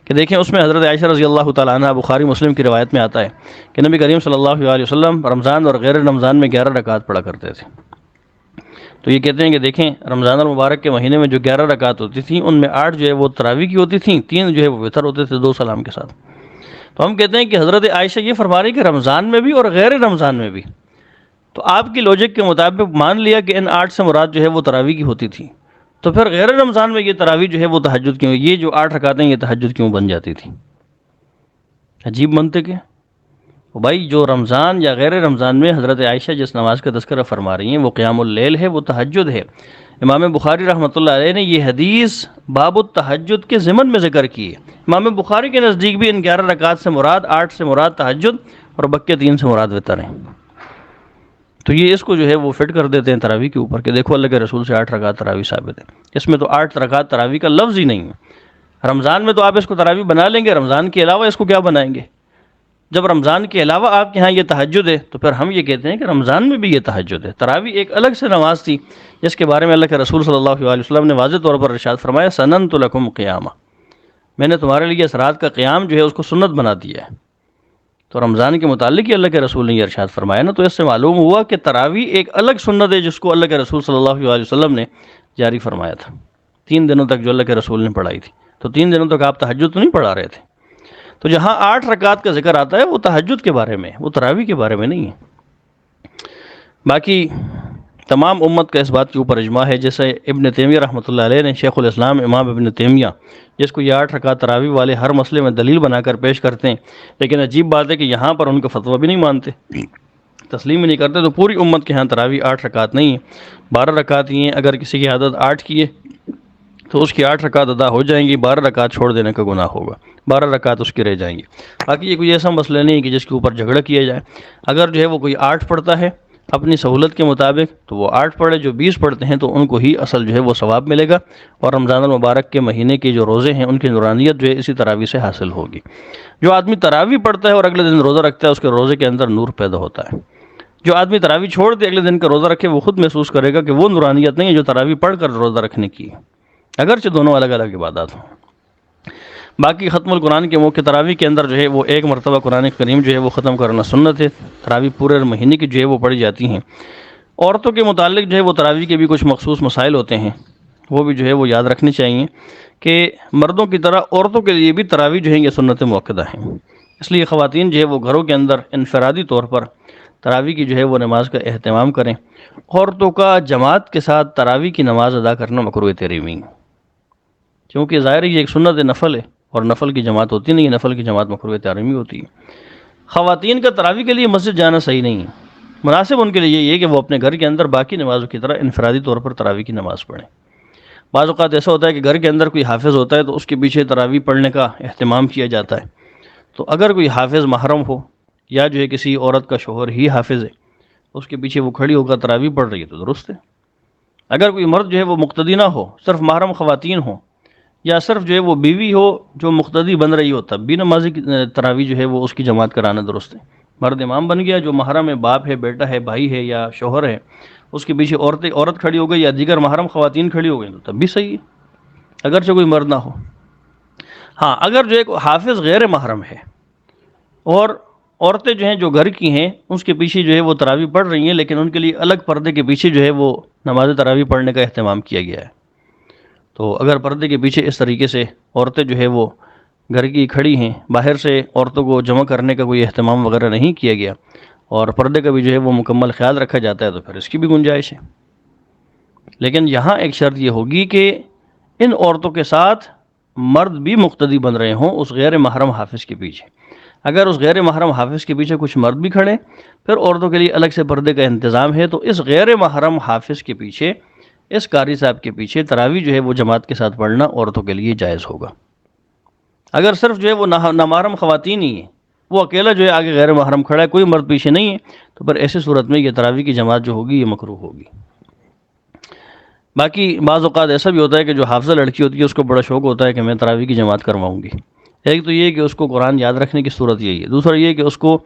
کہ دیکھیں اس میں حضرت عائشہ رضی اللہ تعالیٰ عنہ، بخاری مسلم کی روایت میں آتا ہے کہ نبی کریم صلی اللہ علیہ وسلم رمضان اور غیر رمضان میں 11 رکعات پڑھا کرتے تھے۔ تو یہ کہتے ہیں کہ دیکھیں رمضان المبارک کے مہینے میں جو 11 رکعات ہوتی تھیں ان میں 8 جو ہے وہ تراویح کی ہوتی تھیں، 3 جو ہے وہ وتر ہوتے تھے 2 سلام کے ساتھ۔ تو ہم کہتے ہیں کہ حضرت عائشہ یہ فرما رہی کہ رمضان میں بھی اور غیر رمضان میں بھی، تو آپ کی لوجک کے مطابق مان لیا کہ ان 8 سے مراد جو ہے وہ تراویح کی ہوتی تھی، تو پھر غیر رمضان میں یہ تراویح جو ہے وہ تہجد کیوں، یہ جو 8 رکعتیں یہ تہجد کیوں بن جاتی تھی؟ عجیب منطق ہے بھائی. جو رمضان یا غیر رمضان میں حضرت عائشہ جس نماز کا تذکرہ فرما رہی ہیں وہ قیام اللیل ہے، وہ تہجد ہے. امام بخاری رحمۃ اللہ علیہ نے یہ حدیث باب التہجد کے ضمن میں ذکر کی ہے. امام بخاری کے نزدیک بھی ان 11 رکعات سے مراد 8 سے مراد تہجد اور بقیہ 3 سے مراد وتر ہیں. تو یہ اس کو جو ہے وہ فٹ کر دیتے ہیں تراویح کے اوپر کہ دیکھو اللہ کے رسول سے 8 رکعات تراویح ثابت ہے. اس میں تو 8 رکعات تراویح کا لفظ ہی نہیں ہے. رمضان میں تو آپ اس کو تراویح بنا لیں گے، رمضان کے علاوہ اس کو کیا بنائیں گے؟ جب رمضان کے علاوہ آپ کے ہاں یہ تہجد ہے تو پھر ہم یہ کہتے ہیں کہ رمضان میں بھی یہ تہجد ہے. تراویح ایک الگ سے نماز تھی جس کے بارے میں اللہ کے رسول صلی اللہ علیہ وسلم نے واضح طور پر ارشاد فرمایا سننت لکم قیامہ، میں نے تمہارے لیے اس رات کا قیام جو ہے اس کو سنت بنا دیا ہے. تو رمضان کے متعلق ہی اللہ کے رسول نے یہ ارشاد فرمایا نا. تو اس سے معلوم ہوا کہ تراویح ایک الگ سنت ہے جس کو اللہ کے رسول صلی اللہ علیہ وسلم نے جاری فرمایا تھا. 3 دنوں تک جو اللہ کے رسول نے پڑھائی تھی، تو 3 دنوں تک آپ تہجد تو نہیں پڑھا رہے تھے. تو جہاں 8 رکعات کا ذکر آتا ہے وہ تہجد کے بارے میں، وہ تراویح کے بارے میں نہیں ہے. باقی تمام امت کا اس بات کے اوپر اجماع ہے. جیسے ابن تیمیہ رحمۃ اللہ علیہ نے، شیخ الاسلام امام ابن تیمیہ، جس کو یہ 8 رکعات تراویح والے ہر مسئلے میں دلیل بنا کر پیش کرتے ہیں، لیکن عجیب بات ہے کہ یہاں پر ان کا فتویٰ بھی نہیں مانتے، تسلیم ہی نہیں کرتے. تو پوری امت کے ہاں تراویح 8 رکعات نہیں ہے، 12 رکعات ہی ہیں. اگر کسی کی عادت 8 کی ہے تو اس کی 8 رکعت ادا ہو جائیں گی، 12 رکعت چھوڑ دینے کا گناہ ہوگا، 12 رکعت اس کی رہ جائیں گی. باقی یہ کوئی ایسا مسئلہ نہیں ہے کہ جس کے اوپر جھگڑا کیا جائے. اگر جو ہے وہ کوئی 8 پڑھتا ہے اپنی سہولت کے مطابق تو وہ 8 پڑھے، جو 20 پڑھتے ہیں تو ان کو ہی اصل جو ہے وہ ثواب ملے گا. اور رمضان المبارک کے مہینے کے جو روزے ہیں ان کی نورانیت جو ہے اسی تراویح سے حاصل ہوگی. جو آدمی تراویح پڑھتا ہے اور اگلے دن روزہ رکھتا ہے اس کے روزے کے اندر نور پیدا ہوتا ہے. جو آدمی تراویح چھوڑ دے اگلے دن کا روزہ رکھے وہ خود محسوس کرے گا کہ وہ نورانیت نہیں ہے جو تراویح پڑھ کر روزہ رکھنے کی ہے، اگرچہ دونوں الگ الگ عبادات ہوں. باقی ختم القرآن کے موقع تراویح کے اندر جو ہے وہ 1 مرتبہ قرآن کریم جو ہے وہ ختم کرنا سنت ہے. تراویح پورے مہینے کی جو ہے وہ پڑھی جاتی ہیں. عورتوں کے متعلق جو ہے وہ تراویح کے بھی کچھ مخصوص مسائل ہوتے ہیں، وہ بھی جو ہے وہ یاد رکھنی چاہیے کہ مردوں کی طرح عورتوں کے لیے بھی تراویح جو ہے یہ سنت مؤکدہ ہیں. اس لیے خواتین جو ہے وہ گھروں کے اندر انفرادی طور پر تراویح کی جو ہے وہ نماز کا اہتمام کریں. عورتوں کا جماعت کے ساتھ تراویح کی نماز ادا کرنا مکروہ تحریمی ہے، کیونکہ ظاہر ہے یہ ایک سنت نفل ہے اور نفل کی جماعت ہوتی نہیں ہے، نفل کی جماعت مکروہ تحریمی ہوتی ہے. خواتین کا تراویح کے لیے مسجد جانا صحیح نہیں ہے. مناسب ان کے لیے یہ ہے کہ وہ اپنے گھر کے اندر باقی نمازوں کی طرح انفرادی طور پر تراویح کی نماز پڑھیں. بعض اوقات ایسا ہوتا ہے کہ گھر کے اندر کوئی حافظ ہوتا ہے تو اس کے پیچھے تراویح پڑھنے کا اہتمام کیا جاتا ہے. تو اگر کوئی حافظ محرم ہو یا جو ہے کسی عورت کا شوہر ہی حافظ ہے اس کے پیچھے وہ کھڑی ہو کر تراویح پڑھ رہی ہے تو درست ہے. اگر کوئی مرد جو ہے وہ مقتدی نہ ہو، صرف محرم خواتین ہوں، یا صرف جو ہے وہ بیوی ہو جو مقتدی بن رہی ہو، تب بھی نمازی کی تراویح جو ہے وہ اس کی جماعت کرانا درست ہے. مرد امام بن گیا، جو محرم ہے، باپ ہے، بیٹا ہے، بھائی ہے یا شوہر ہے، اس کے پیچھے عورت کھڑی ہو گئی یا دیگر محرم خواتین کھڑی ہو گئی تو تب بھی صحیح ہے، اگرچہ کوئی مرد نہ ہو. ہاں اگر جو ایک حافظ غیر محرم ہے اور عورتیں جو ہیں جو گھر کی ہیں اس کے پیچھے جو ہے وہ تراویح پڑھ رہی ہیں، لیکن ان کے لیے الگ پردے کے پیچھے جو ہے وہ نماز تراویح پڑھنے کا اہتمام کیا گیا ہے. تو اگر پردے کے پیچھے اس طریقے سے عورتیں جو ہے وہ گھر کی کھڑی ہیں، باہر سے عورتوں کو جمع کرنے کا کوئی اہتمام وغیرہ نہیں کیا گیا اور پردے کا بھی جو ہے وہ مکمل خیال رکھا جاتا ہے تو پھر اس کی بھی گنجائش ہے. لیکن یہاں ایک شرط یہ ہوگی کہ ان عورتوں کے ساتھ مرد بھی مقتدی بن رہے ہوں اس غیر محرم حافظ کے پیچھے. اگر اس غیر محرم حافظ کے پیچھے کچھ مرد بھی کھڑے پھر عورتوں کے لیے الگ سے پردے کا انتظام ہے، تو اس غیر محرم حافظ کے پیچھے، اس قاری صاحب کے پیچھے تراویح جو ہے وہ جماعت کے ساتھ پڑھنا عورتوں کے لیے جائز ہوگا. اگر صرف جو ہے وہ نامحرم خواتین ہی ہیں، وہ اکیلا جو ہے آگے غیر محرم کھڑا ہے، کوئی مرد پیچھے نہیں ہے، تو پھر ایسی صورت میں یہ تراویح کی جماعت جو ہوگی یہ مکروہ ہوگی. باقی بعض اوقات ایسا بھی ہوتا ہے کہ جو حافظہ لڑکی ہوتی ہے اس کو بڑا شوق ہوتا ہے کہ میں تراویح کی جماعت کرواؤں گی. ایک تو یہ کہ اس کو قرآن یاد رکھنے کی صورت یہی ہے، دوسرا یہ کہ اس کو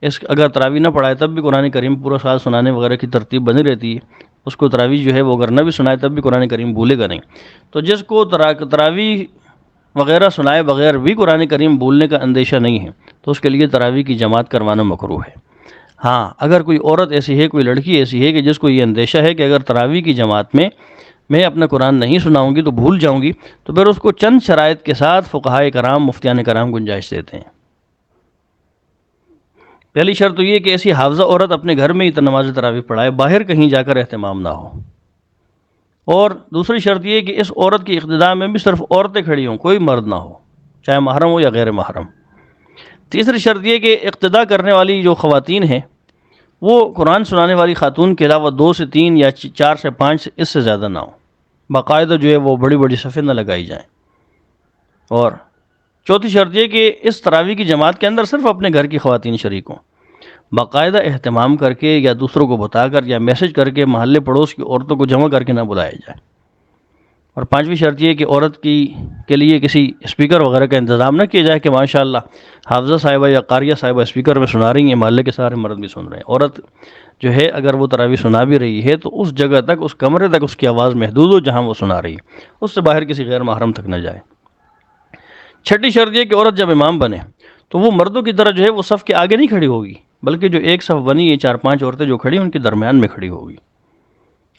اگر تراویح نہ پڑھائے تب بھی قرآن کریم پورا سال سنانے وغیرہ کی ترتیب بنی رہتی ہے. اس کو تراویح جو ہے وہ اگر نہ بھی سنائے تب بھی قرآن کریم بھولے گا نہیں. تو جس کو تراویح وغیرہ سنائے بغیر بھی قرآن کریم بھولنے کا اندیشہ نہیں ہے تو اس کے لیے تراویح کی جماعت کروانا مکروہ ہے. ہاں اگر کوئی عورت ایسی ہے، کوئی لڑکی ایسی ہے کہ جس کو یہ اندیشہ ہے کہ اگر تراویح کی جماعت میں اپنا قرآن نہیں سناؤں گی تو بھول جاؤں گی، تو پھر اس کو چند شرائط کے ساتھ فقہائے کرام، مفتیان کرام گنجائش دیتے ہیں. پہلی شرط تو یہ کہ ایسی حافظہ عورت اپنے گھر میں ہی نماز تراویح پڑھائے، باہر کہیں جا کر اہتمام نہ ہو. اور دوسری شرط یہ کہ اس عورت کی اقتداء میں بھی صرف عورتیں کھڑی ہوں، کوئی مرد نہ ہو، چاہے محرم ہو یا غیر محرم۔ تیسری شرط یہ کہ اقتداء کرنے والی جو خواتین ہیں وہ قرآن سنانے والی خاتون کے علاوہ 2 سے 3 یا 4 سے 5 اس سے زیادہ نہ ہو، باقاعدہ جو ہے وہ بڑی بڑی صفیں نہ لگائی جائیں۔ اور چوتھی شرط یہ کہ اس تراویح کی جماعت کے اندر صرف اپنے گھر کی خواتین شریک ہوں، باقاعدہ اہتمام کر کے یا دوسروں کو بتا کر یا میسج کر کے محلے پڑوس کی عورتوں کو جمع کر کے نہ بلایا جائے۔ اور پانچویں شرط یہ کہ عورت کے لیے کسی اسپیکر وغیرہ کا انتظام نہ کیا جائے کہ ماشاءاللہ حافظہ صاحبہ یا قاریہ صاحبہ اسپیکر میں سنا رہی ہیں، محلے کے سارے مرد بھی سن رہے ہیں۔ عورت جو ہے اگر وہ تراویح سنا بھی رہی ہے تو اس جگہ تک، اس کمرے تک اس کی آواز محدود ہو جہاں وہ سنا رہی ہے، اس سے باہر کسی غیر محرم تک نہ جائے۔ چھٹی شرط یہ کہ عورت جب امام بنے تو وہ مردوں کی طرح جو ہے وہ صف کے آگے نہیں کھڑی ہوگی، بلکہ جو ایک صف بنی ہے 4-5 عورتیں جو کھڑی ہیں ان کے درمیان میں کھڑی ہوگی،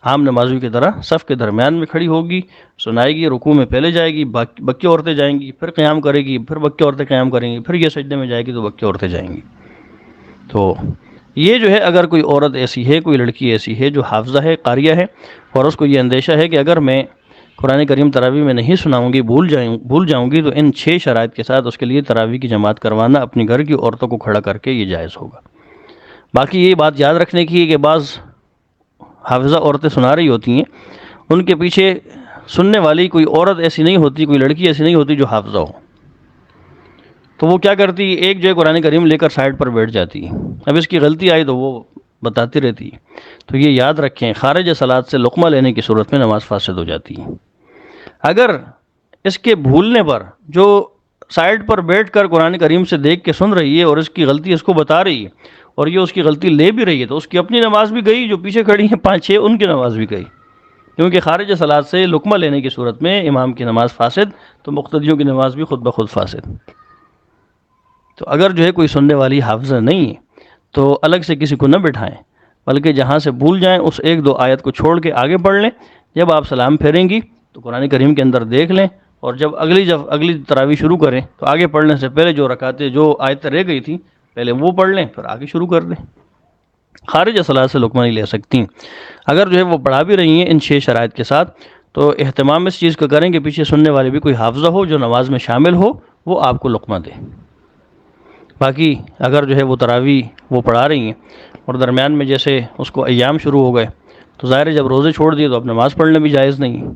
عام نمازیوں کی طرح صف کے درمیان میں کھڑی ہوگی، سنائے گی، رکوع میں پہلے جائے گی، بکی عورتیں جائیں گی، پھر قیام کرے گی، پھر بکی عورتیں قیام کریں گی، پھر یہ سجدے میں جائے گی تو بکی عورتیں جائیں گی۔ تو یہ جو ہے اگر کوئی عورت ایسی ہے، کوئی لڑکی ایسی ہے جو حافظہ ہے، قاریہ ہے، اور اس کو یہ اندیشہ ہے کہ اگر میں قرآن کریم تراویح میں نہیں سناؤں گی، بھول جاؤں گی، تو ان 6 شرائط کے ساتھ اس کے لیے تراویح کی جماعت کروانا اپنی گھر کی عورتوں کو کھڑا کر کے یہ جائز ہوگا۔ باقی یہ بات یاد رکھنے کی ہے کہ بعض حافظہ عورتیں سنا رہی ہوتی ہیں، ان کے پیچھے سننے والی کوئی عورت ایسی نہیں ہوتی، کوئی لڑکی ایسی نہیں ہوتی جو حافظہ ہو، تو وہ کیا کرتی ہے، ایک جو ہے قرآن کریم لے کر سائڈ پر بیٹھ جاتی ہے، اب اس کی غلطی آئی تو وہ بتاتی رہتی ہے۔ تو یہ یاد رکھیں، خارج صلاۃ سے لقمہ لینے کی صورت میں نماز فاسد ہو جاتی ہے۔ اگر اس کے بھولنے پر جو سائڈ پر بیٹھ کر قرآن کریم سے دیکھ کے سن رہی ہے اور اس کی غلطی اس کو بتا رہی ہے اور یہ اس کی غلطی لے بھی رہی ہے، تو اس کی اپنی نماز بھی گئی، جو پیچھے کھڑی ہیں 5-6 ان کی نماز بھی گئی، کیونکہ خارج صلاۃ سے لقمہ لینے کی صورت میں امام کی نماز فاسد تو مقتدیوں کی نماز بھی خود بخود فاسد۔ تو اگر جو ہے کوئی سننے والی حافظہ نہیں ہے تو الگ سے کسی کو نہ بٹھائیں، بلکہ جہاں سے بھول جائیں اس 1-2 آیت کو چھوڑ کے آگے پڑھ لیں، جب آپ سلام پھیریں گی تو قرآن کریم کے اندر دیکھ لیں، اور جب اگلی تراویح شروع کریں تو آگے پڑھنے سے پہلے جو رکعتیں، جو آیتیں رہ گئی تھیں پہلے وہ پڑھ لیں، پھر آگے شروع کر دیں۔ خارج صلاۃ سے لقمہ نہیں لے سکتی۔ اگر جو ہے وہ پڑھا بھی رہی ہیں ان 6 شرائط کے ساتھ تو اہتمام اس چیز کا کریں کہ پیچھے سننے والے بھی کوئی حافظہ ہو جو نماز میں شامل ہو، وہ آپ کو لقمہ دے۔ باقی اگر جو ہے وہ تراویح وہ پڑھا رہی ہیں اور درمیان میں جیسے اس کو ایام شروع ہو گئے تو ظاہر ہے جب روزے چھوڑ دیے تو اب نماز پڑھنا بھی جائز نہیں ہے۔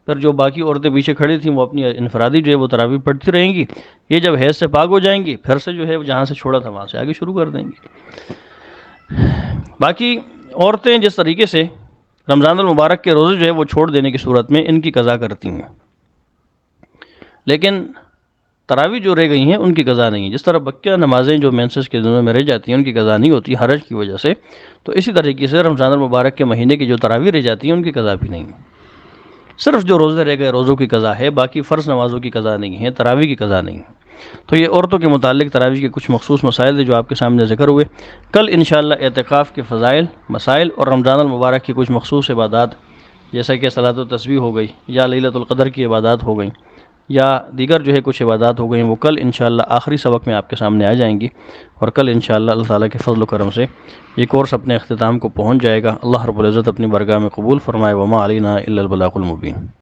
پھر جو باقی عورتیں پیچھے کھڑی تھیں وہ اپنی انفرادی جو ہے وہ تراویح پڑھتی رہیں گی، یہ جب حیض سے پاک ہو جائیں گی پھر سے جو ہے جہاں سے چھوڑا تھا وہاں سے آگے شروع کر دیں گی۔ باقی عورتیں جس طریقے سے رمضان المبارک کے روزے جو ہے وہ چھوڑ دینے کی صورت میں ان کی قضا کرتی ہیں، لیکن تراویح جو رہ گئی ہیں ان کی قضا نہیں ہے۔ جس طرح بقیہ نمازیں جو مینسس کے دنوں میں رہ جاتی ہیں ان کی قضا نہیں ہوتی حرج کی وجہ سے، تو اسی طریقے سے رمضان المبارک کے مہینے کی جو تراویح رہ جاتی ہیں ان کی قضا بھی نہیں ہے۔ صرف جو روزے رہ گئے روزوں کی قضا ہے، باقی فرض نمازوں کی قضا نہیں ہے، تراویح کی قضا نہیں ہے۔ تو یہ عورتوں کے متعلق تراویح کے کچھ مخصوص مسائل ہیں جو آپ کے سامنے ذکر ہوئے۔ کل انشاءاللہ اعتکاف کے فضائل، مسائل اور رمضان المبارک کی کچھ مخصوص عبادات جیسا کہ صلاۃ و تسبیح ہو گئی یا لیلۃ القدر کی عبادات ہو گئیں یا دیگر جو ہے کچھ عبادات ہو گئیں، وہ کل انشاءاللہ آخری سبق میں آپ کے سامنے آ جائیں گی، اور کل انشاءاللہ اللہ تعالیٰ کے فضل و کرم سے یہ کورس اپنے اختتام کو پہنچ جائے گا۔ اللہ رب العزت اپنی برگاہ میں قبول فرمائے۔ وما علینا الا البلاغ المبین۔